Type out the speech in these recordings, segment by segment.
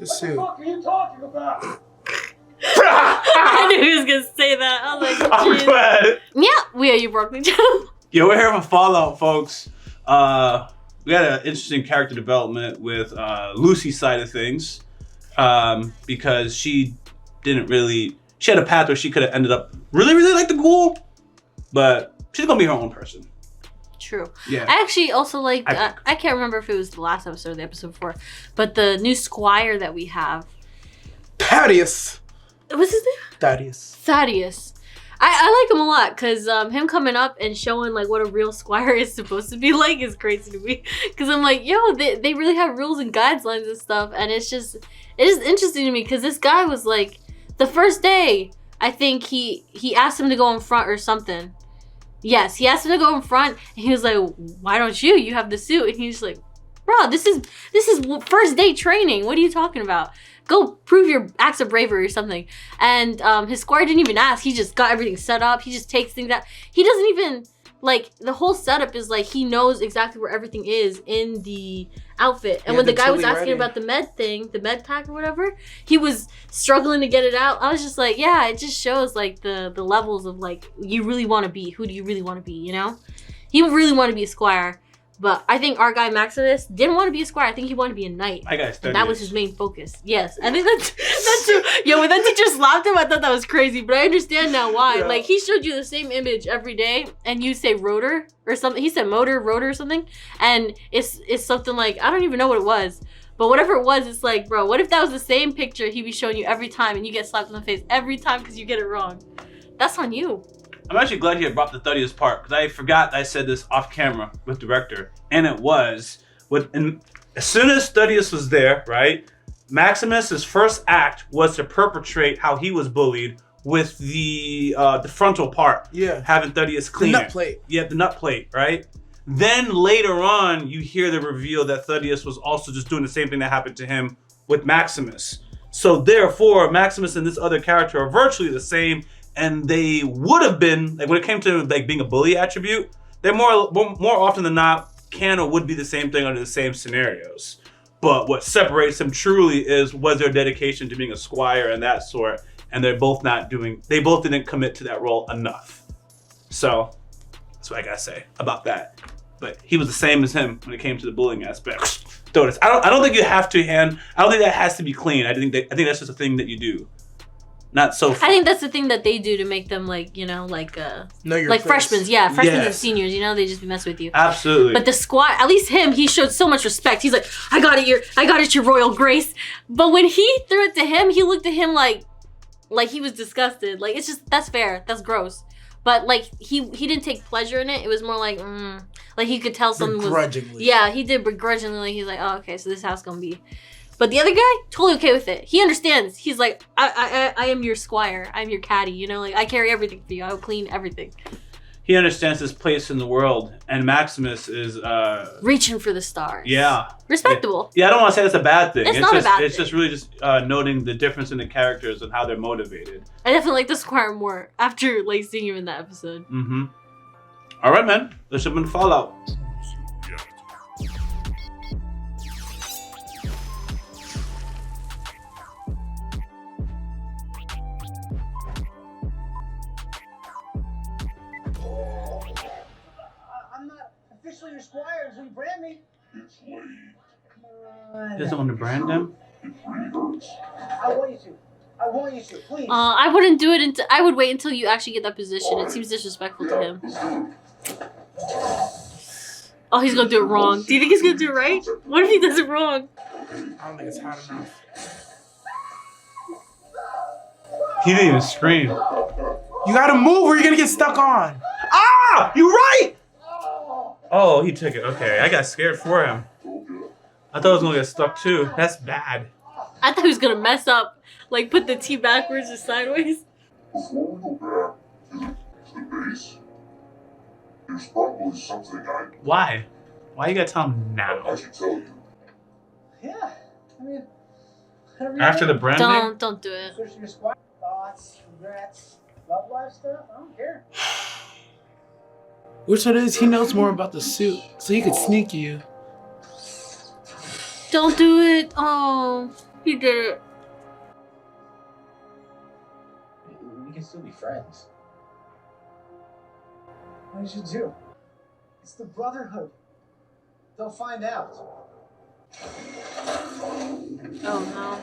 The suit. What the fuck are you talking about? I knew he was gonna say that. I was like, I'm glad. yeah, we are Yaboyrocklee channel. Yo, we're here for Fallout, folks. We had an interesting character development with Lucy's side of things, because she had a path where she could have ended up really like the ghoul, but she's gonna be her own person. True. Yeah. I actually also like, I can't remember if it was the last episode or the episode before, but the new squire that we have. Thaddeus. What's his name? Thaddeus. I like him a lot because him coming up and showing like what a real squire is supposed to be like is crazy to me. Because I'm like, yo, they really have rules and guidelines and stuff, and it is interesting to me because this guy was like, the first day, I think he asked him to go in front or something. Yes, he asked him to go in front, and he was like, why don't you? You have the suit. And he's like, bro, this is first day training. What are you talking about? Go prove your acts of bravery or something. And his squire didn't even ask. He just got everything set up. He just takes things out. He doesn't even, like, the whole setup is like, he knows exactly where everything is in the outfit. And when the guy was asking about the med thing, the med pack or whatever, he was struggling to get it out. I was just like, yeah, it just shows like the levels of like, you really want to be. Who do you really want to be, you know? He really want to be a squire. But I think our guy Maximus didn't want to be a squire. I think he wanted to be a knight. My guy's 30. And that was his main focus. Yes, I think that's true. Yo, when that teacher slapped him, I thought that was crazy. But I understand now why. Yeah. Like, he showed you the same image every day, and you say rotor or something. He said motor, rotor or something. And it's something like, I don't even know what it was. But whatever it was, it's like, bro, what if that was the same picture he'd be showing you every time, and you get slapped in the face every time because you get it wrong? That's on you. I'm actually glad he had brought the 30th part, because I forgot I said this off camera with director, and it was as soon as Thaddeus was there, right? Maximus's first act was to perpetrate how he was bullied with the frontal part. Yeah. Having Thaddeus clean the nut plate. Yeah, the nut plate, right? Then later on, you hear the reveal that Thaddeus was also just doing the same thing that happened to him with Maximus. So therefore, Maximus and this other character are virtually the same. And they would have been, like, when it came to like being a bully attribute, they're more often than not can or would be the same thing under the same scenarios. But what separates them truly was their dedication to being a squire and that sort. And they both didn't commit to that role enough. So that's what I gotta say about that. But he was the same as him when it came to the bullying aspect. I don't think you have to I don't think that has to be clean. I think that's just a thing that you do. Not so. I think that's the thing that they do to make them like, you know, like freshmen. Yeah, freshmen and seniors. You know, they just be messing with you. Absolutely. But the squire, at least him, he showed so much respect. He's like, I got it, your royal grace. But when he threw it to him, he looked at him like he was disgusted. Like, it's just, that's fair. That's gross. But like he didn't take pleasure in it. It was more like he could tell something was begrudgingly. Yeah, he did begrudgingly. He's like, oh, okay, so this is how it's gonna be. But the other guy, totally okay with it. He understands. He's like, I am your squire. I'm your caddy. You know, like, I carry everything for you. I will clean everything. He understands his place in the world. And Maximus is... reaching for the stars. Yeah. Respectable. Yeah, I don't want to say that's a bad thing. It's not a bad thing. It's just really just noting the difference in the characters and how they're motivated. I definitely like the squire more after, like, seeing him in that episode. Mm-hmm. All right, man. Let's jump into Fallout. Your squire is brand me. It's late. He doesn't want to brand him? I want you to, please. I wouldn't do it I would wait until you actually get that position. It seems disrespectful to him. Oh, he's gonna do it wrong. Do you think he's gonna do it right? What if he does it wrong? I don't think it's hot enough. He didn't even scream. You gotta move or you're gonna get stuck on. Ah! You're right! Oh, he took it. Okay, I got scared for him. I thought I was gonna get stuck too. That's bad. I thought he was gonna mess up, like put the T backwards or sideways. Before we go back to the base, there's probably something Why? Why you gotta tell him now? I should tell you. Yeah, I mean, after the branding? Don't do it. Search your squad thoughts, regrets, love life stuff. I don't care. Which it is, he knows more about the suit, so he could sneak you. Don't do it. Oh. He did it. We can still be friends. What did you do? It's the Brotherhood. They'll find out. Oh no.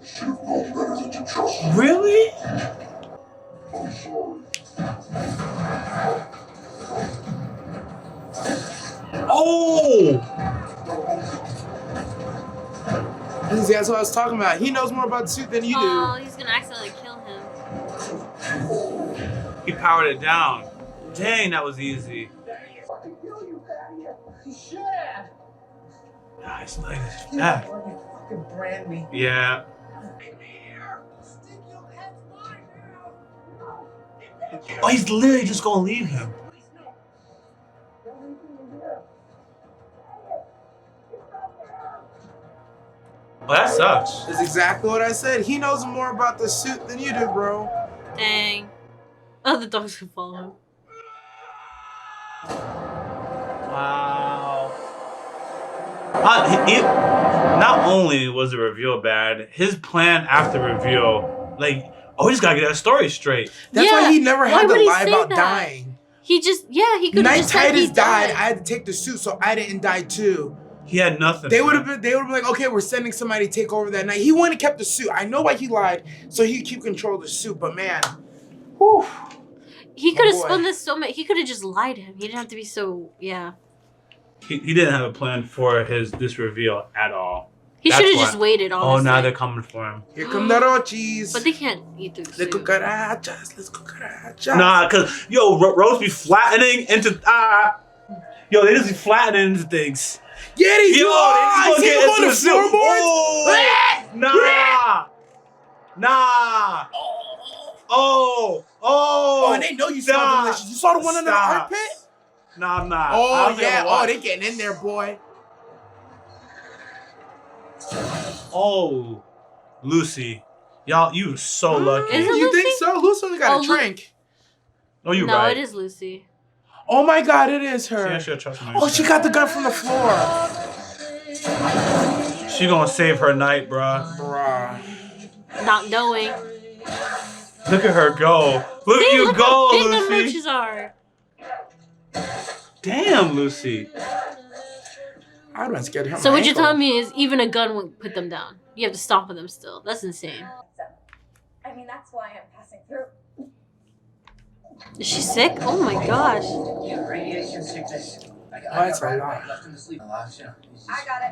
Should have known better than to trust me. Really? I'm sorry. Oh! See, that's what I was talking about. He knows more about the suit than you do. Oh, he's gonna accidentally kill him. He powered it down. Dang, that was easy. Fucking kill you, Thaddeus. You should have. Nice, nice. You Yeah. don't want to fucking brand me. Yeah. Stick your head mine now. Oh, he's literally just gonna leave him. Well, that sucks. That's exactly what I said. He knows more about the suit than you do, bro. Dang. Oh, the dogs can follow him. Wow. Not only was the reveal bad, his plan after reveal, like, oh, we just gotta get that story straight. That's why he never had would to he lie say about that? dying. He just, yeah, he could have Night just said he Titus died. died. I had to take the suit, so I didn't die too. He had nothing. They would have been like, okay, we're sending somebody to take over that night. He wouldn't have kept the suit. I know why he lied, so he could keep control of the suit. But man, whew. He could have boy. spun this so much. He could have just lied to him. He didn't have to be so, yeah. He didn't have a plan for this reveal at all. He That's should have why. just waited, honestly. Oh, now they're coming for him. Here come the rochis. But they can't eat through the The suit. cucarachas. Let's cucarachas. Nah, cause Rose be flattening into yo, they just be flattening into things. Get it, Yo, you they just gonna see get him on into the the suit. floorboards? Oh, nah. Oh, Oh, and they know you saw Stop. delicious. You saw the one under the Stop. armpit? Nah, I'm not. I Oh, don't think yeah. I'm gonna Oh, they watch. getting in there, boy. Oh, Lucy. Y'all, you so lucky. Is it You think Lucy? so? Lucy only got Oh, a drink. Oh, you No, right. it is Lucy. Oh, my God, it is She her. ain't should trust me. Oh, she got the gun from the floor. She gonna save her night, bruh. Bruh. Not knowing. Look at her go. Look at you Look go, how big the Lucy. roaches are. Damn, Lucy. I would have been scared to hurt So my what you're ankle. telling me is even a gun won't put them down. You have to stomp on them still. That's insane. I mean, that's why I'm passing through. Is she sick? Oh my gosh. Yeah, radiation sickness. I got That's a right lot. left him to sleep. Last, yeah. I got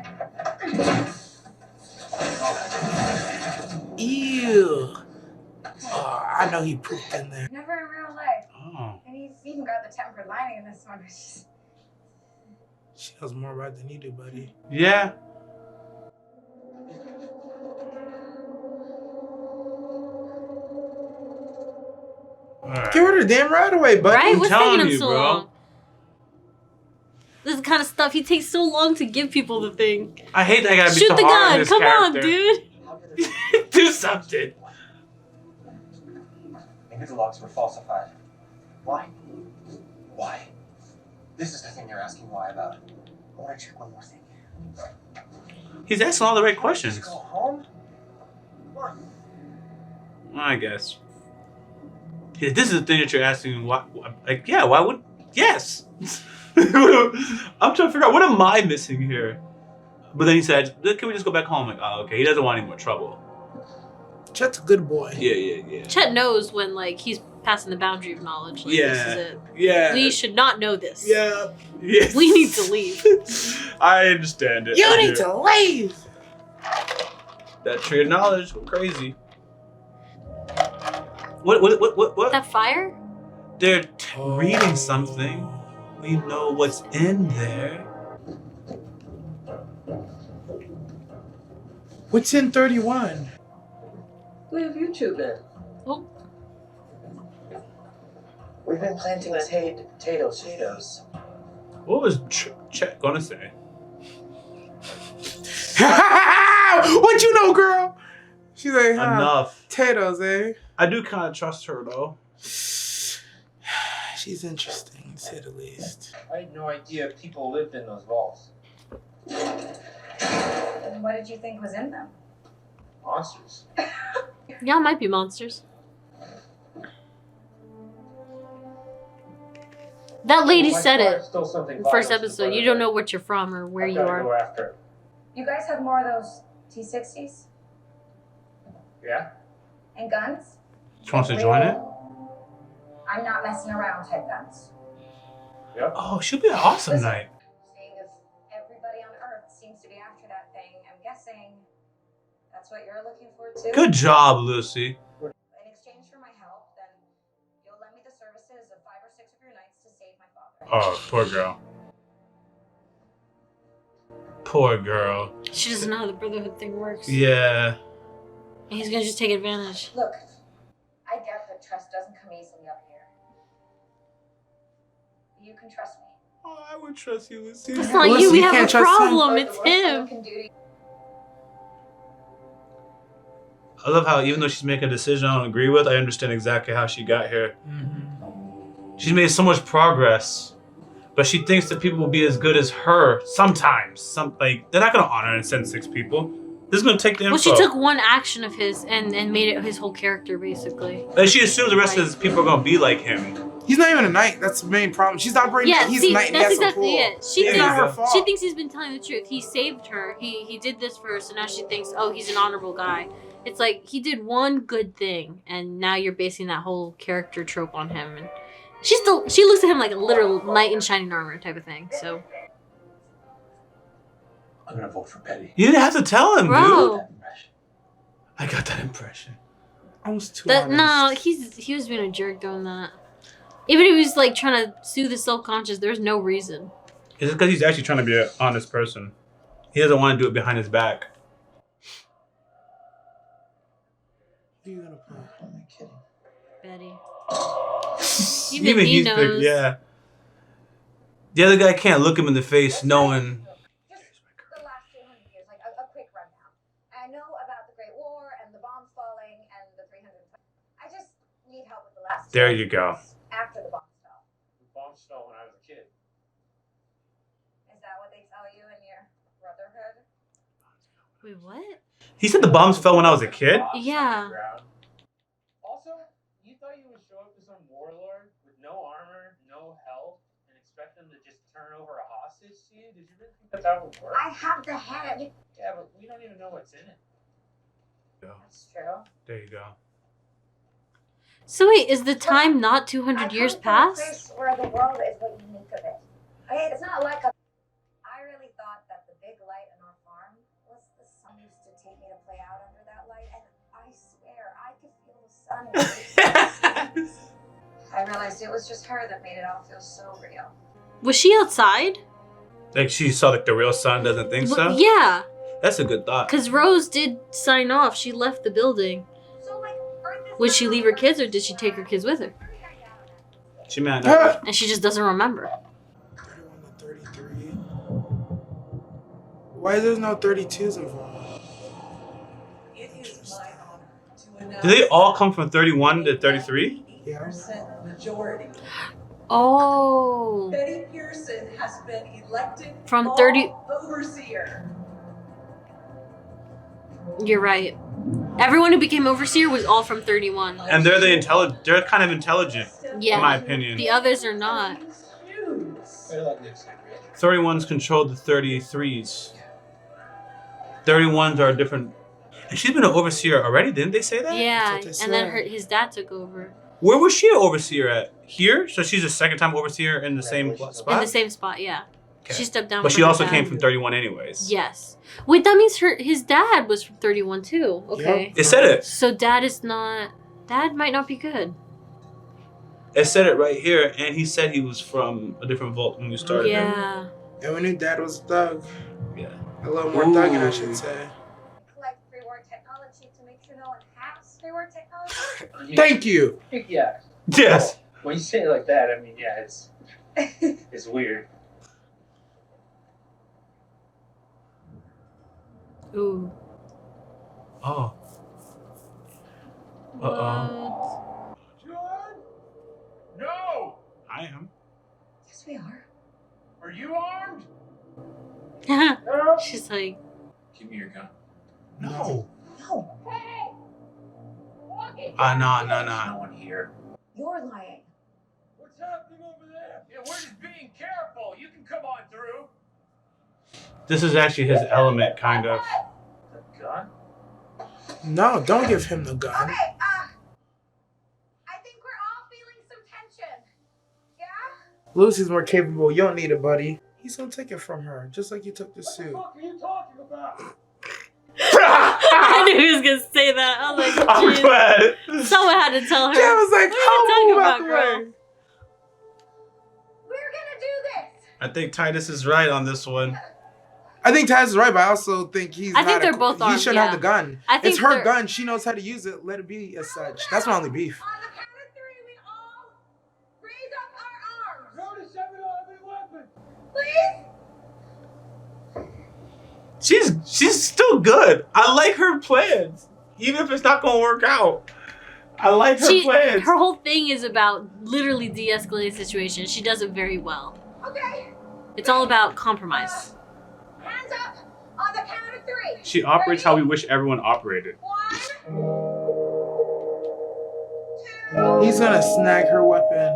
it. Ew. Oh, I know he pooped in there. Never in real life. Oh. And he's even got the tempered lining in this one, which is... She knows more about it than you do, buddy. Yeah. Alright. Give her the damn right away, buddy. Right? What's telling taking him you, so bro. long? This is the kind of stuff he takes so long to give people the thing. I hate that I gotta be Shoot so the hard on gun. this Come on, character. dude. Do something. Maybe the locks were falsified. Why? Why? This is the thing you're asking why about. I want to check one more thing. He's asking all the right questions. Let's go home? Come on. I guess. Yeah, this is the thing that you're asking. Why? Like, yeah. Why would? Yes. I'm trying to figure out what am I missing here. But then he said, "Can we just go back home?" Like, oh, okay. He doesn't want any more trouble. Chet's a good boy. Yeah. Chet knows when like he's passing the boundary of knowledge. Like, this is it. Yeah. We should not know this. Yeah. Yes. We need to leave. I understand it. You I need do. to leave. That tree of knowledge. Go crazy. What? That fire? They're reading something. We know what's in there. What's in 31? Where have you two been? Oh, We've been planting potatoes. What was Chet gonna say? What you know, girl? She's like, Enough. Potatoes, eh? I do kind of trust her though. She's interesting, to say the least. I had no idea people lived in those vaults. And what did you think was in them? Monsters. Y'all might be monsters. That lady said it. First episode. You don't know what you're from or where you are. Go after it. You guys have more of those T60s? Yeah? And guns? She wants to join it? I'm not messing around type guns. Yep. Oh, she'll be an awesome night. Seeing as everybody on Earth seems to be after that thing, I'm guessing that's what you're looking for too? Good job, Lucy. In exchange for my help, then you'll lend me the services of 5 or 6 of your knights to save my father. Oh, poor girl. Poor girl. She doesn't know how the Brotherhood thing works. Yeah. And he's gonna just take advantage. Look, I get that trust doesn't come easily up here. You can trust me. Oh, I would trust you, Lucy. It's not Listen, you, we you have can't a trust him. problem, Or it's the worst someone him. can do to I love how even though she's making a decision I don't agree with, I understand exactly how she got here. She's made so much progress, but she thinks that people will be as good as her sometimes. They're not gonna honor and send 6 people. This is gonna take the info. Well, she took one action of his and made it his whole character, basically. And she assumes the rest of his people are gonna be like him. He's not even a knight. That's the main problem. She's not bringing. Yeah, He's see, a knight. And that's he has a exactly pool. it. She It's not her thinks fault. she thinks he's been telling the truth. He saved her. He did this for her, so now she thinks, oh, he's an honorable guy. It's like he did one good thing, and now you're basing that whole character trope on him. And she looks at him like a literal knight in shining armor type of thing. So, I'm gonna vote for Betty. You didn't have to tell him, dude. bro, I got that impression. Almost too that no, honest. he was being a jerk doing that. Even if he was like trying to soothe his self-conscious, there's no reason. It's because he's actually trying to be an honest person. He doesn't want to do it behind his back. Who you gonna play? I'm not kidding. Betty. Even he he's knows. big, yeah. The other guy can't look him in the face knowing. just the last 200 years, like a quick rundown. I know about the Great War and the bombs falling and the 300. I just need help with the last. There 200 you go. years After the bombs fell. The bombs fell when I was a kid. Is that what they tell you in your brotherhood? Wait, what? He said the bombs fell when I was a kid? Bombs on the Yeah. ground. Also, you thought you would show up to some warlord with no armor, no health, and expect them to just turn over a hostage to you? Did you really think that's how it would work? I have the head. Yeah, but we don't even know what's in it. That's true. There you go. So wait, is the time not 200 years I come from a past? place where the world is what you make of it. Okay, it's not like a. I really thought that the big light in our farm was the sun. Used to take me to play out under that light, and I swear I could feel the sun. I realized it was just her that made it all feel so real. Was she outside? Like she saw like the real son doesn't think so? Yeah, That's a good thought. because Rose did sign off. She left the building. So like, Earth is Would she leave her kids or did she take her kids with her? She might not. And she just doesn't remember. 31 to 33. Why is there no 32s involved? It is my honor to announce Do they all come from 31 to 33? 80% majority. Oh. Betty Pearson has been elected From law 30 overseer. You're right. Everyone who became overseer was all from 31. And they're they're kind of intelligent, Yeah. in my opinion. The others are not. Better let Nick say it. 31's controlled the 33s. 31s are different. And she's been an overseer already, didn't they say that? Yeah, That's what they and then said. his dad took over Where was she an overseer at? Here? So she's a second time overseer in the same in spot? the same spot. Yeah, Okay. she stepped down. But for she her also dad. came from 31 anyways. Yes. Wait, that means his dad was from 31 too. Okay. It said it. So dad is not. Dad might not be good. It said it right here, and he said he was from a different vault when we started. Yeah. And we knew Dad was a thug. Yeah. A little more thugging, I should say. Like pre-war technology to make sure no one has pre-war technology. Thank you. Yeah. Yes. When you say it like that, I mean, yeah, it's weird. Ooh. Oh. Uh-oh. John? No! I am. Yes, we are. Are you armed? What? She's like, Give me your gun. No. No, No. No one here. you're lying. What's happening over there? Yeah, we're just being careful. You can come on through. This is actually his element, kind of. The gun? No, don't give him the gun. Okay, I think we're all feeling some tension. Yeah? Lucy's more capable. You don't need it, buddy. He's gonna take it from her, just like you took the suit. What the fuck are you talking about? I knew he was gonna say that. I was like, I'm "Jeez." glad. Someone had to tell her. Yeah, I was like, What are you "How talking about about, the girl?" way?" We're gonna do this. I think Titus is right on this one. I think Taz is right, but I also think he's. I think not they're both He armed, shouldn't have the gun. I think It's her they're- gun. She knows how to use it. Let it be as such. That's my only beef. On the count of 3, we all raise up our arms. Go to 7-Eleven weapon. Please? She's still good. I like her plans, even if it's not gonna work out. I like her plans. Her whole thing is about literally de-escalating situations. She does it very well. Okay. It's all about compromise. Hands up on the count of 3. She operates how we wish everyone operated. 1, 2. He's gonna snag her weapon.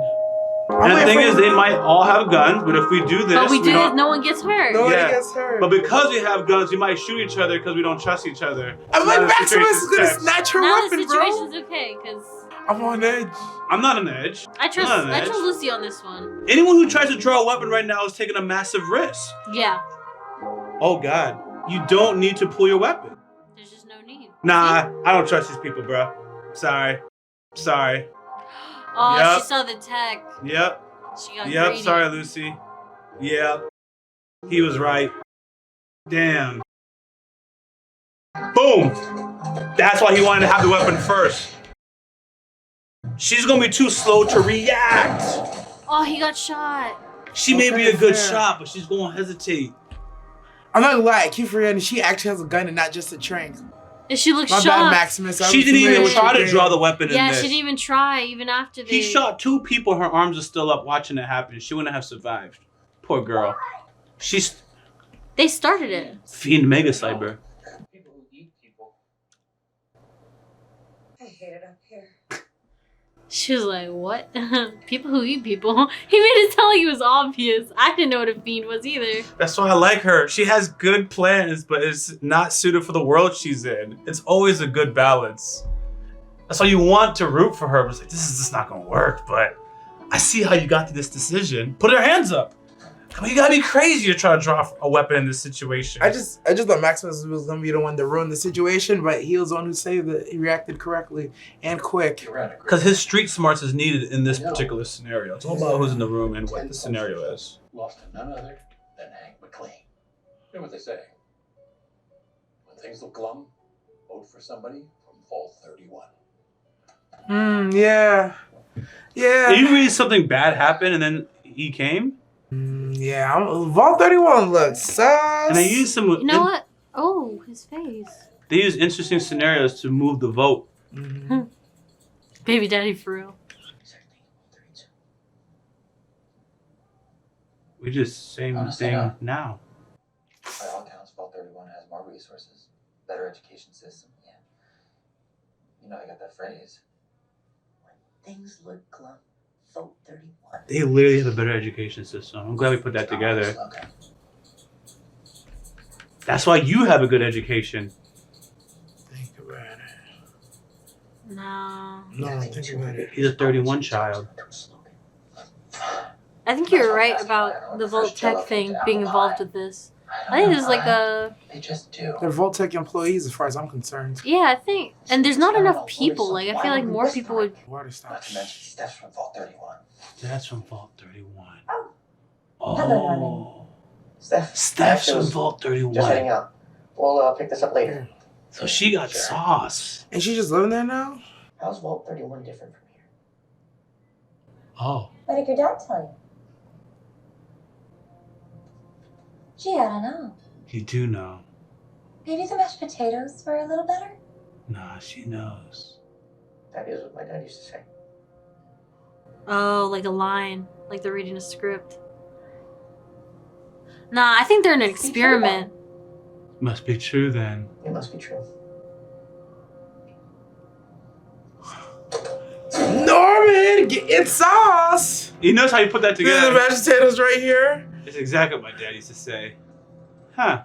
And the thing is, they might all have guns, but if we do this, But we do this, don't. no one gets hurt. Nobody Yeah. gets hurt. But because we have guns, we might shoot each other because we don't trust each other. I'm So like, now the Maximus is situation's gonna tense. snatch her Now the weapon, bro. situation's okay, because I'm on edge. I'm not on edge. I trust I'm not on edge. Lucy on this one. Anyone who tries to draw a weapon right now is taking a massive risk. Yeah. Oh God, you don't need to pull your weapon. There's just no need. Nah, I don't trust these people, bro. Sorry. Oh, Yep. she saw the tech. Yep. She got Yep. greedy. Sorry, Lucy. Yep. He was right. Damn. Boom. That's why he wanted to have the weapon first. She's gonna be too slow to react. Oh, he got shot. She may be Okay, a good fair. shot, but she's gonna hesitate. I'm not gonna lie. I keep forgetting she actually has a gun and not just a trank. And she looks My shocked. bad, Maximus. I She was didn't familiar even with try your to draw game. the weapon in Yeah, this. she didn't even try, even after they... He shot 2 people. Her arms are still up watching it happen. She wouldn't have survived. Poor girl. She's They started it. Fiend Mega Cyber. People who eat people. I hate it up here. She was like, what? People who eat people? He made it sound like it was obvious. I didn't know what a fiend was either. That's why I like her. She has good plans, but it's not suited for the world she's in. It's always a good balance. That's why you want to root for her. But it's like, this is just not gonna work, but I see how you got to this decision. Put her hands up. Come on, you gotta be crazy to try to draw a weapon in this situation. I just thought Maximus was gonna be the one to ruin the situation, but he was the one who saved it. He reacted correctly and quick. Because his street smarts is needed in this particular scenario. It's all about who's in the room and what the scenario is. Lost to none other than Hank McLean. You know what they say? When things look glum, vote for somebody from Vault 31. Yeah. Did you read something bad happen and then he came? Yeah. Vault 31 looks sus. And they used some. You know what? Oh, his face. They use interesting scenarios to move the vote. Baby daddy for real. We just same Honestly, thing no. now. By all accounts, Vault 31 has more resources, better education system. Yeah. You know, I got that phrase. When things look glum, Vote 31. They literally have a better education system. I'm glad we put that together. Okay. That's why you have a good education. Think about it. No. No, think about it. He's a 31 child. I think you're right about the Volt Tech thing being involved with this. I think there's like a... They just do. They're Voltec employees as far as I'm concerned. Yeah, I think... And there's not enough people. Like, I feel like more people would... Water Not stops. to mention Steph's from Vault 31. That's from Vault 31. Hello, Steph's Steph's from was Vault just heading 31. out. We'll pick this up later. So she got sauce. And she just living there now? How's Vault 31 different from here? Oh. What did your dad tell you? Gee, I don't know. You do know. Maybe the mashed potatoes were a little better? Nah, she knows. That is what my dad used to say. Oh, like a line. Like they're reading a script. Nah, I think they're in an experiment. Must be true then. It must be true. Norman, get sauce. He knows how you put that together. The mashed potatoes right here. It's exactly what my dad used to say. Huh.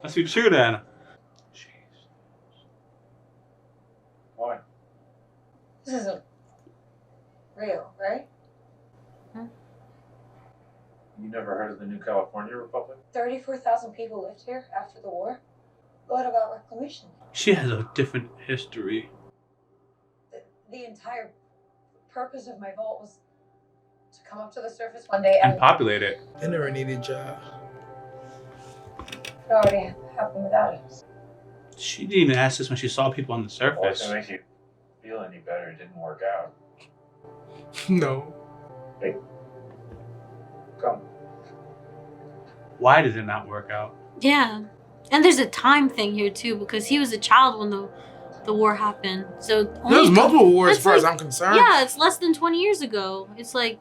Must be true then. Jeez. Why? This isn't real, right? You never heard of the New California Republic? 34,000 people lived here after the war. What about reclamation? She has a different history. The entire purpose of my vault was to come up to the surface one day And populate it. I never needed a job. it already happened without it. She didn't even ask us when she saw people on the Well, if surface. it makes you feel any better, it didn't work out. No. Hey, come. Why did it not work out? Yeah. And there's a time thing here too, because he was a child when the war happened. So There's multiple wars as it's far as like- I'm concerned. Yeah, it's less than 20 years ago. It's like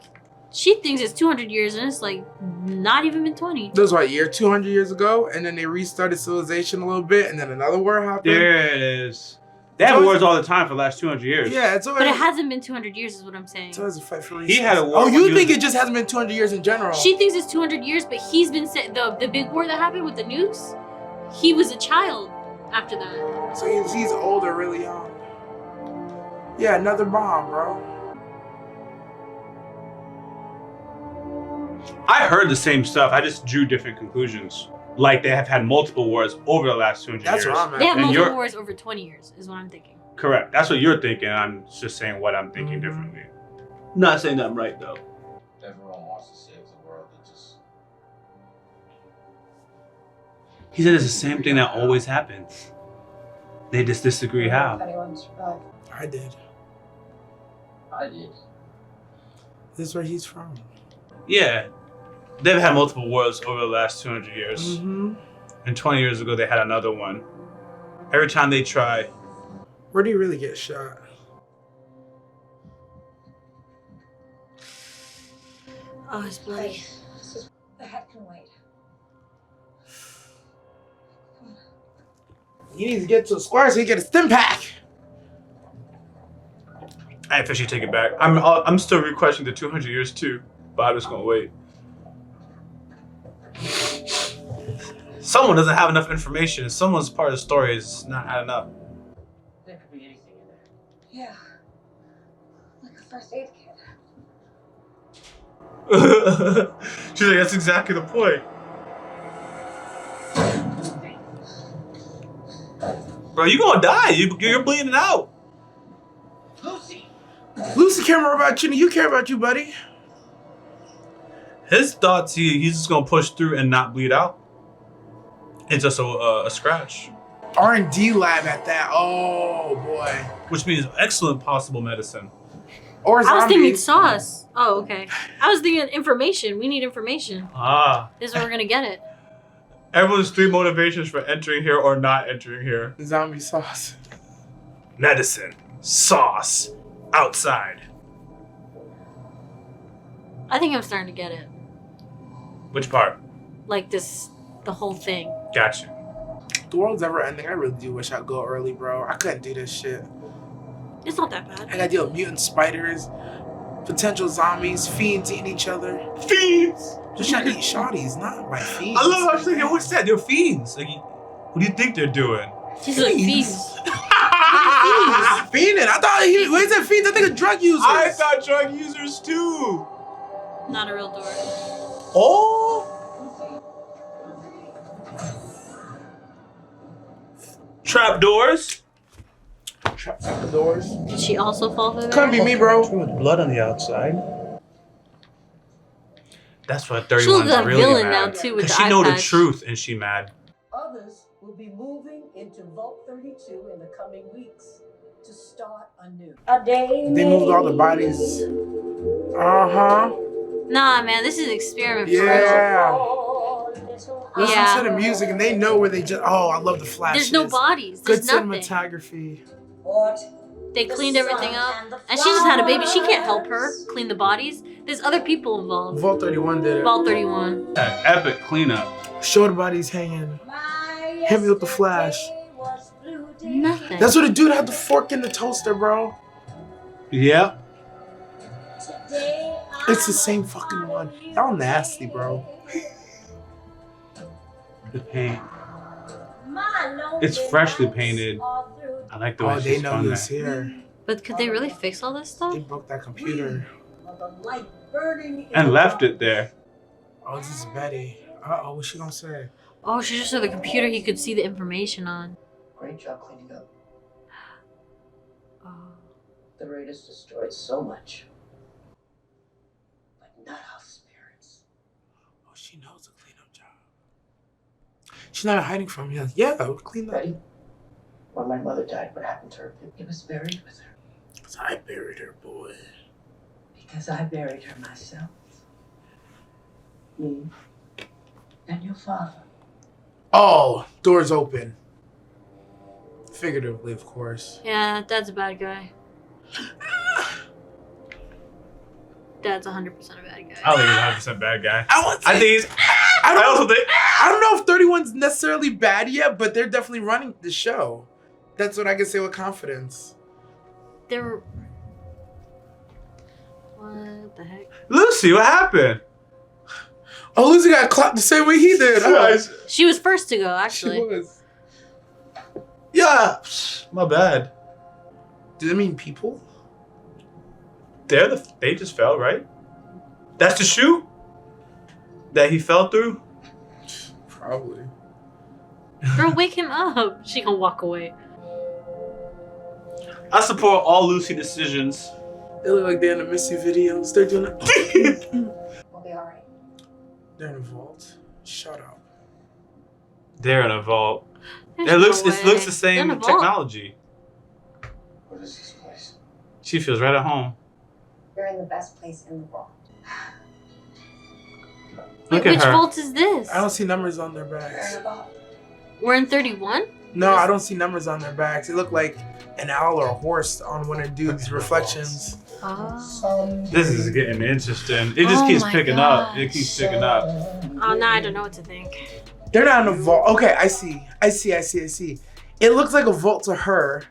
she thinks it's 200 years and it's like not even been 20. That was what, year 200 years ago? And then they restarted civilization a little bit, and then another war happened? There it is. They have wars all the time for the last 200 years. Yeah, it's always, But it hasn't been 200 years is what I'm saying. it's always a fight for He had a resources. war Oh, when you he think was- it just hasn't been 200 years in general? She thinks it's 200 years, but he's been saying the big war that happened with the nukes, he was a child after that. So he's older, really young. Yeah, another bomb, bro. I heard the same stuff. I just drew different conclusions. Like they have had multiple wars over the last 200 That's years. where I'm at. They have And multiple you're- wars over 20 years is what I'm thinking. Correct. That's what you're thinking. I'm just saying what I'm thinking differently. Not saying that I'm right though. Everyone wants to save the world. It just He said it's the same thing that always happens. They just disagree If how. anyone survived. I did. I did. This is where he's from. Yeah. They've had multiple wars over the last 200 years. Mm-hmm. And 20 years ago, they had another one. Every time they try, Where do you really get shot? Oh, it's bloody. The head can wait. He needs to get to a square so he can get a stim pack. I officially take it back. I'm still requesting the 200 years too, but I'm just gonna wait. Someone doesn't have enough information. Someone's part of the story is not adding up. There could be anything in there. Yeah. Like a first aid kit. She's like, that's exactly the point. Bro, you gonna die. You're bleeding out. Lucy! Lucy care more about you than you care about you, buddy. His thoughts, he's just gonna push through and not bleed out. It's just a scratch. R&D lab at that. Oh, boy. Which means excellent possible medicine. Or I was thinking zombies. sauce. Oh, okay. I was thinking information. We need information. Ah. This is where we're gonna get it. Everyone's 3 motivations for entering here or not entering here. Zombie sauce. Medicine. Sauce. Outside. I think I'm starting to get it. Which part? Like this, the whole thing. Gotcha. The world's ever ending. I really do wish I'd go early, bro. I couldn't do this shit. It's not that I bad. gotta deal with mutant spiders, potential zombies, fiends eating each other. Fiends! Just trying to eat shotties, not my fiends. I love how she's like, what's that? They're fiends. Like, what do you think they're doing? She's like Fiends. fiends. Fiending. I thought he. What is that fiends? I think a drug user. I thought drug users too. Not a real door. Oh! Trap doors? Trap the doors. Did she also fall through Couldn't there? be me, bro. With blood on the outside. That's what She 31's looks like a really villain mad. now too with Because the she know the eye patch. truth and she mad. Others will be moving into Vault 32 in the coming weeks to start anew. A day. They moved all the bodies. Uh-huh. Nah, man, this is an experiment for real. Yeah. Listen Yeah. to the music and they know where they just. Oh, I love the flashes. There's no bodies. Good There's nothing. cinematography. What? They cleaned everything up. And she just had a baby. She can't help her clean the bodies. There's other people involved. Vault 31 did it. Vault 31. An epic cleanup. Show the bodies hanging. Hit me with the flash. Nothing. That's what the dude had the fork in the toaster, bro. Yep. It's the same fucking one. Y'all nasty, bro. The paint. It's freshly painted. I like the way Oh, they she's know done he was that. here. But could they really fix all this stuff? They broke that computer. And left it there. Oh, this is Betty. Uh-oh, what's she gonna say? Oh, she just said the computer he could see the information on. Great job cleaning up. Oh. The raiders destroyed so much. But not our spirits. Oh, she knows a cleanup job. She's not hiding from you. Yeah, we'll clean up. Ready? When my mother died, what happened to her? It was buried with her. Because I buried her, boy. Because I buried her myself. Me and your father. Oh, doors open. Figuratively, of course. Yeah, Dad's a bad guy. Dad's 100% a bad guy. I don't think he's 100% bad guy. I think he's. I also think. I don't know if 31's necessarily bad yet, but they're definitely running the show. That's what I can say with confidence. They're... What the heck? Lucy, what happened? Oh, Lucy got clapped the same way he did. Huh? She was first to go, actually. She was. Yeah, my bad. Does it mean people? They just fell, right? That's the shoe that he fell through? Probably. Girl, wake him up. She gonna walk away. I support all Lucy decisions. They look like they're in the Missy videos. They're doing it. We'll be alright. They're in a vault. Shut up. They're in a vault. There's It looks no way. the same They're in a vault. technology. What is this place? She feels right at home. You're in the best place in the world. Look Wait, at which her. vault is this? I don't see numbers on their You're in bags. a vault. We're in 31? No, I don't see numbers on their bags. It looked like an owl or a horse on one of the dude's reflections. Oh. This is getting interesting. It just Oh keeps my picking up. It gosh. keeps picking up. Oh, now I don't know what to think. They're not in a vault. Okay, I see. It looks like a vault to her,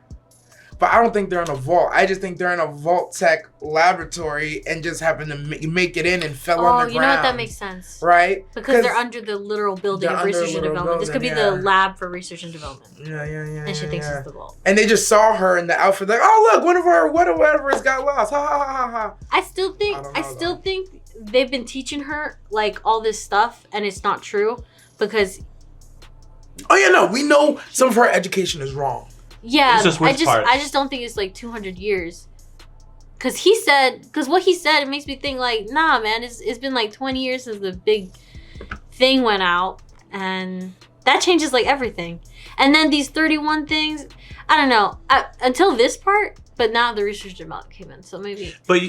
but I don't think they're in a vault. I just think they're in a vault tech laboratory and just happened to make it in and fell Oh, underground. you know what? That makes sense. Right? Because they're under the literal building they're of under a research and literal development. This could be building, the lab for research and development. Yeah. And she thinks it's the vault. And they just saw her in the outfit, like, oh look, one of our whatever's got lost. Ha ha ha ha. I still think they've been teaching her like all this stuff and it's not true because Oh yeah, no, we know some of her education is wrong. yeah, It's just which parts? I just don't think it's like 200 years. Cause what he said, it makes me think like, nah, man, it's been like 20 years since the big thing went out, and that changes like everything. And then these 31 things, I don't know, until this part, but now the research development came in, so maybe. But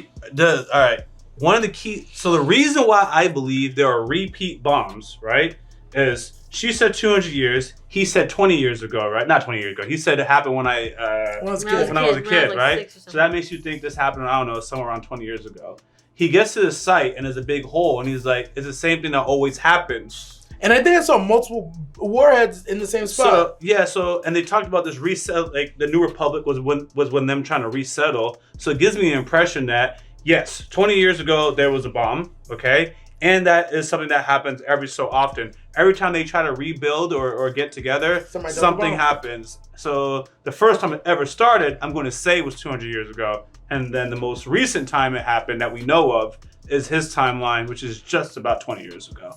all right, one of the key. So the reason why I believe there are repeat bombs, right, is she said 200 years. He said 20 years ago, right? Not 20 years ago. He said it happened when I was a kid, like right? 6 or So that makes you think this happened, I don't know, somewhere around 20 years ago. He gets to the site and there's a big hole and he's like, it's the same thing that always happens. And I think I saw multiple warheads in the same spot. And they talked about this reset, like the New Republic was when them trying to resettle. So it gives me the impression that, yes, 20 years ago there was a bomb, okay? And that is something that happens every so often. Every time they try to rebuild or get together, something happens. So the first time it ever started, I'm going to say was 200 years ago. And then the most recent time it happened that we know of is his timeline, which is just about 20 years ago.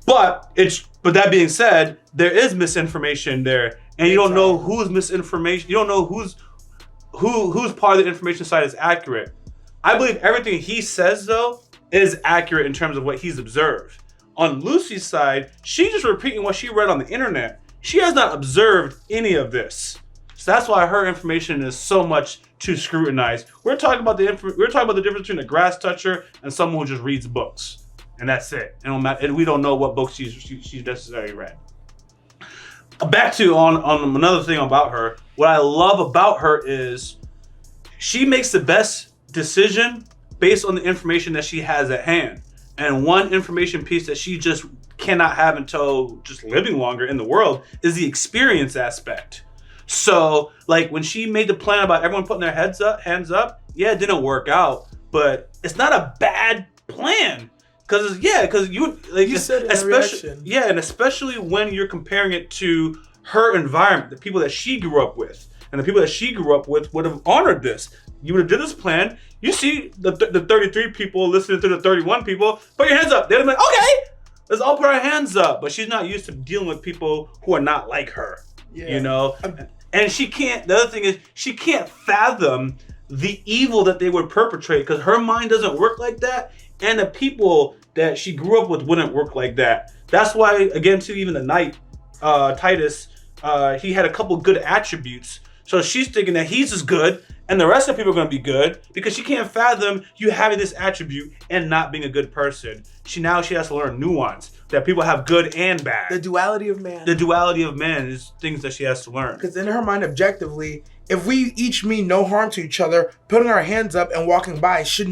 But that being said, there is misinformation there. And you don't know whose misinformation, you don't know whose part of the information side is accurate. I believe everything he says, though, is accurate in terms of what he's observed. On Lucy's side, she's just repeating what she read on the internet. She has not observed any of this. So that's why her information is so much to scrutinize. We're talking about the difference between a grass toucher and someone who just reads books. And that's it. And we don't know what books she's necessarily read. Back to on another thing about her. What I love about her is she makes the best decision based on the information that she has at hand. And one information piece that she just cannot have until just living longer in the world is the experience aspect. So like when she made the plan about everyone putting their hands up, yeah, it didn't work out, but it's not a bad plan. Cause you said it in a reaction. and especially when you're comparing it to her environment, the people that she grew up with. And the people that she grew up with would have honored this. You would have did this plan. You see the 33 people listening to the 31 people, put your hands up. They'd have been like, okay, let's all put our hands up. But she's not used to dealing with people who are not like her, you know? And the other thing is, she can't fathom the evil that they would perpetrate because her mind doesn't work like that. And the people that she grew up with wouldn't work like that. That's why, again, too, even the knight, Titus, he had a couple good attributes. So she's thinking that he's as good and the rest of the people are going to be good because she can't fathom you having this attribute and not being a good person. She has to learn nuance, that people have good and bad. The duality of man. The duality of man is things that she has to learn. Because in her mind, objectively, if we each mean no harm to each other, putting our hands up and walking by should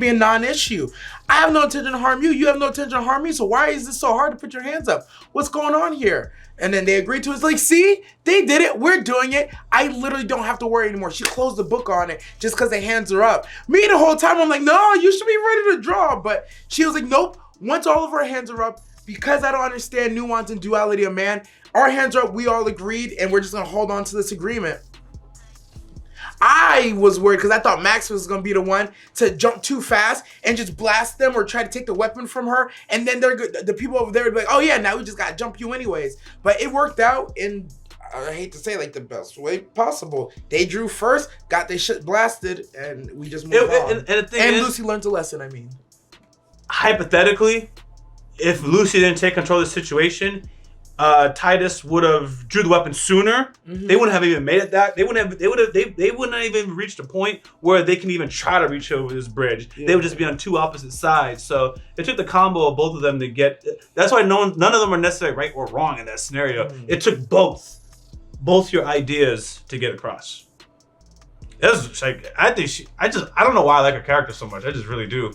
be a non-issue. I have no intention to harm you. You have no intention to harm me. So why is this so hard to put your hands up? What's going on here? And then they agreed to it. It's like, see, they did it. We're doing it. I literally don't have to worry anymore. She closed the book on it just because their hands are up. Me, the whole time, I'm like, no, you should be ready to draw. But she was like, nope. Once all of our hands are up, because I don't understand nuance and duality of man, our hands are up. We all agreed, and we're just going to hold on to this agreement. I was worried because I thought Max was going to be the one to jump too fast and just blast them or try to take the weapon from her. And then the people over there would be like, oh yeah, now we just got to jump you anyways. But it worked out in, I hate to say, like the best way possible. They drew first, got their shit blasted, and we just moved on. And Lucy learned a lesson, I mean. Hypothetically, if Lucy didn't take control of the situation, Titus would have drew the weapon sooner. Mm-hmm. They wouldn't have even made it that. They wouldn't have even reached a point where they can even try to reach over this bridge. Yeah. They would just be on two opposite sides. So it took the combo of both of them to get. That's why none of them are necessarily right or wrong in that scenario. Mm. It took both your ideas to get across. It was like I don't know why I like her character so much. I just really do.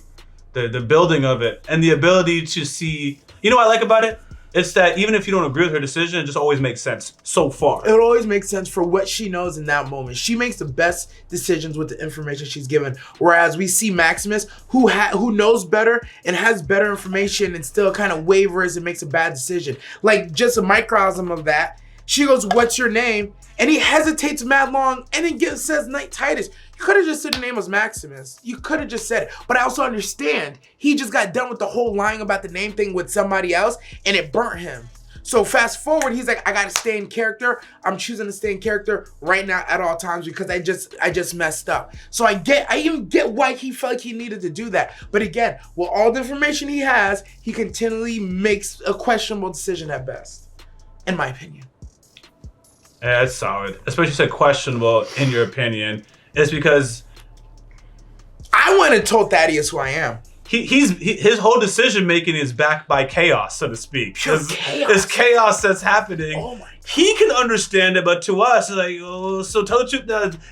The building of it and the ability to see. You know what I like about it? It's that even if you don't agree with her decision, it just always makes sense so far. It always makes sense for what she knows in that moment. She makes the best decisions with the information she's given. Whereas we see Maximus, who knows better and has better information and still kind of wavers and makes a bad decision. Like just a microcosm of that. She goes, "What's your name?" And he hesitates mad long and then says Knight Titus. You could have just said the name was Maximus. You could have just said it. But I also understand he just got done with the whole lying about the name thing with somebody else and it burnt him. So fast forward, he's like, I gotta stay in character. I'm choosing to stay in character right now at all times because I just messed up. So I even get why he felt like he needed to do that. But again, with all the information he has, he continually makes a questionable decision at best, in my opinion. Yeah, it's solid. Especially said questionable in your opinion. It's because I went and told Thaddeus who I am. His whole decision making is backed by chaos, so to speak. It's chaos that's happening. Oh my God. He can understand it, but to us, it's like, oh, so tell the truth,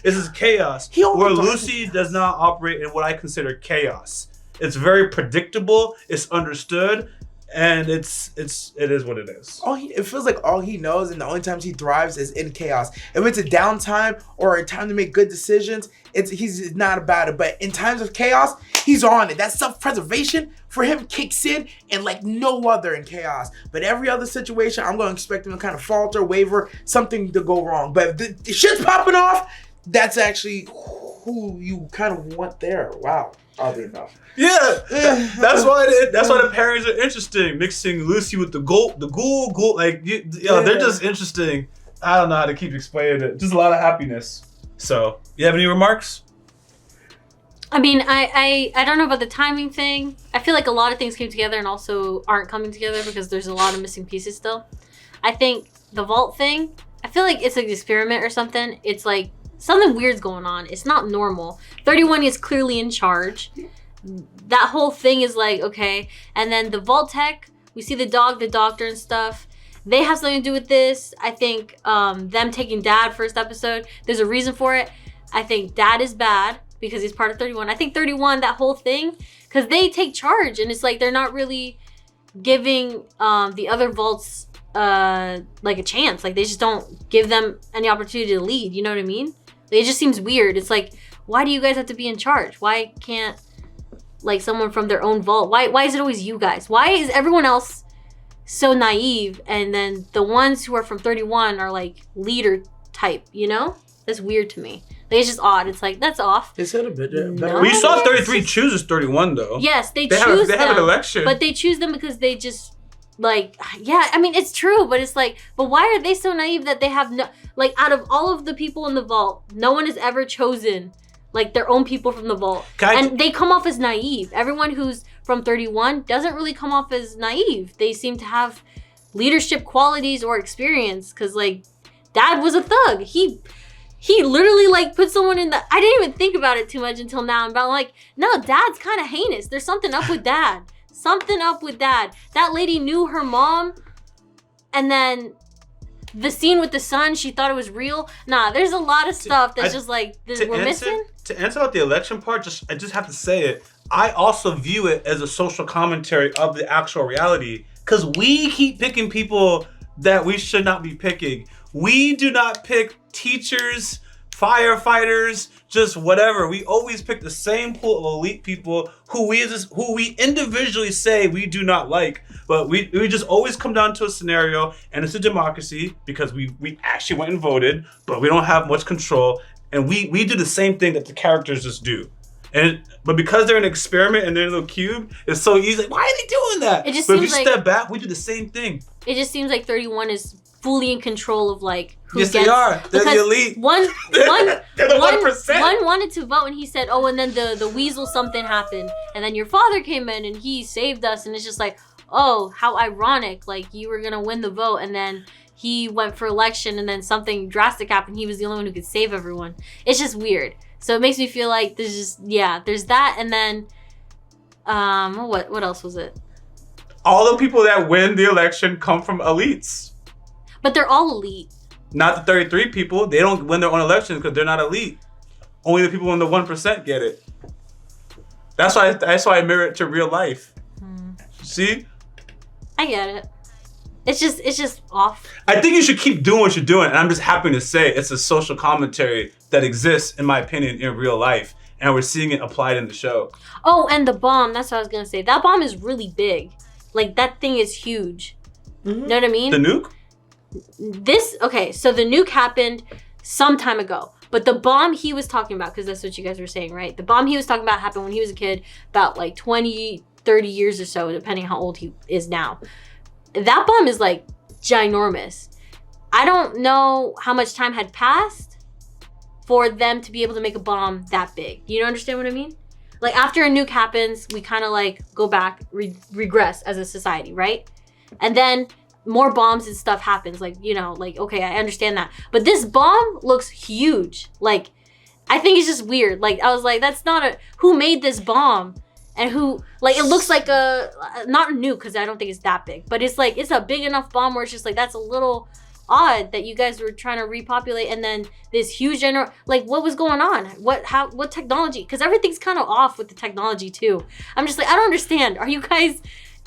this is chaos. Where Lucy does not operate in what I consider chaos. It's very predictable. It's understood. And it is what it is. It feels like all he knows and the only times he thrives is in chaos. If it's a downtime or a time to make good decisions, he's not about it. But in times of chaos, he's on it. That self-preservation for him kicks in and like no other in chaos. But every other situation, I'm going to expect him to kind of falter, waver, something to go wrong. But if the shit's popping off, that's actually who you kind of want there. Wow. Oddly enough. Yeah, that's why the pairings are interesting. Mixing Lucy with the ghoul, like they're just interesting. I don't know how to keep explaining it. Just a lot of happiness. So, you have any remarks? I mean, I don't know about the timing thing. I feel like a lot of things came together and also aren't coming together because there's a lot of missing pieces still. I think the vault thing, I feel like it's an experiment or something. It's like something weird's going on. It's not normal. 31 is clearly in charge. That whole thing is like, okay. And then the vault tech, we see the dog, the doctor and stuff. They have something to do with this. I think them taking Dad first episode, there's a reason for it. I think Dad is bad because he's part of 31. I think 31, that whole thing, because they take charge and it's like they're not really giving the other vaults like a chance. Like they just don't give them any opportunity to lead. You know what I mean? Like, it just seems weird. It's like, why do you guys have to be in charge? Why can't like someone from their own vault? Why is it always you guys? Why is everyone else so naive, and then the ones who are from 31 are like leader type? You know, that's weird to me. Like, it's just odd. It's like, that's off. Is it a bit better? No. We saw 33 chooses 31 though. Yes, they have an election, but they choose them because they just like, yeah, I mean, it's true, but it's like, but why are they so naive that they have no, like, out of all of the people in the vault, no one has ever chosen like their own people from the vault, and they come off as naive. Everyone who's from 31 doesn't really come off as naive. They seem to have leadership qualities or experience, because like Dad was a thug. He literally like put someone in the, I didn't even think about it too much until now, but I'm like, no, Dad's kind of heinous. There's something up with Dad. Something up with Dad. That lady knew her mom, and then the scene with the son, she thought it was real. Nah, there's a lot of stuff that's just like, we're missing. To answer about the election part, I just have to say it. I also view it as a social commentary of the actual reality, because we keep picking people that we should not be picking. We do not pick teachers, firefighters, just whatever. We always pick the same pool of elite people who we individually say we do not like, but we just always come down to a scenario, and it's a democracy because we actually went and voted, but we don't have much control, and we do the same thing that the characters just do. But because they're an experiment and they're in a little cube, it's so easy. Like, why are they doing that? But if you step back, we do the same thing. It just seems like 31 is fully in control of like who yes, gets, they are. They're the elite. They're the 1%. One wanted to vote, and he said, oh, and then the weasel something happened, and then your father came in and he saved us, and it's just like, oh, how ironic. Like, you were gonna win the vote, and then he went for election, and then something drastic happened. He was the only one who could save everyone. It's just weird. So it makes me feel like there's just, yeah, there's that, and then what else was it? All the people that win the election come from elites. But they're all elite. Not the 33 people. They don't win their own elections because they're not elite. Only the people in the 1% get it. That's why I mirror it to real life. See? I get it. It's just off. I think you should keep doing what you're doing, and I'm just happy to say it's a social commentary that exists, in my opinion, in real life, and we're seeing it applied in the show. Oh, and the bomb. That's what I was gonna say. That bomb is really big. Like, that thing is huge. Mm-hmm. Know what I mean? The nuke? Okay, so the nuke happened some time ago, but the bomb he was talking about, because that's what you guys were saying, right? The bomb he was talking about happened when he was a kid, about like 20, 30 years or so, depending how old he is now. That bomb is like ginormous. I don't know how much time had passed for them to be able to make a bomb that big. You don't understand what I mean? Like, after a nuke happens, we kind of like go back, regress as a society, right? And then more bombs and stuff happens. Like, you know, like, okay, I understand that. But this bomb looks huge. Like, I think it's just weird. Like, I was like, that's not a, who made this bomb? And who, like, it looks like a, not a nuke, because I don't think it's that big, but it's like, it's a big enough bomb where it's just like, that's a little odd that you guys were trying to repopulate, and then this huge like, what was going on? What technology? Because everything's kind of off with the technology too. I'm just like, I don't understand. Are you guys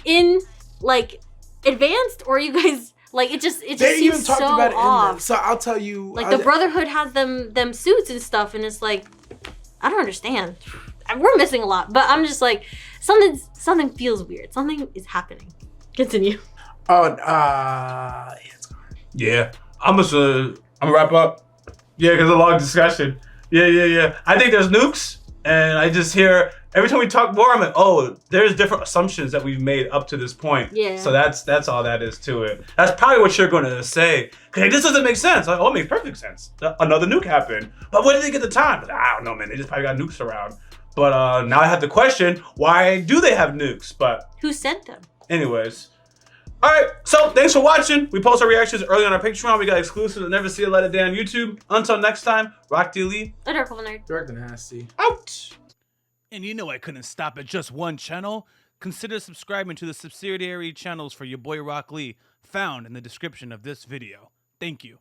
in, like, advanced, or are you guys, like, it just they seems even talked so about it off. So I'll tell you, like, the Brotherhood has them suits and stuff, and it's like, I don't understand. We're missing a lot, but I'm just like, something feels weird. Something is happening. Continue. Oh, yeah. I'm gonna wrap up. Yeah, because a long discussion. Yeah. I think there's nukes, and I just hear every time we talk more, I'm like, oh, there's different assumptions that we've made up to this point. Yeah. So that's all that is to it. That's probably what you're gonna say. Cause this doesn't make sense. Like, oh, it makes perfect sense. Another nuke happened, but where did they get the time? Like, I don't know, man. They just probably got nukes around. But now I have to question, why do they have nukes? But who sent them? Anyways. All right, so thanks for watching. We post our reactions early on our Patreon. We got exclusives that never see a light of day on YouTube. Until next time, Rock Lee. The Dark Wolf Nerd. Direct and Nasty. Out. And you know I couldn't stop at just one channel. Consider subscribing to the subsidiary channels for your boy Rock Lee, found in the description of this video. Thank you.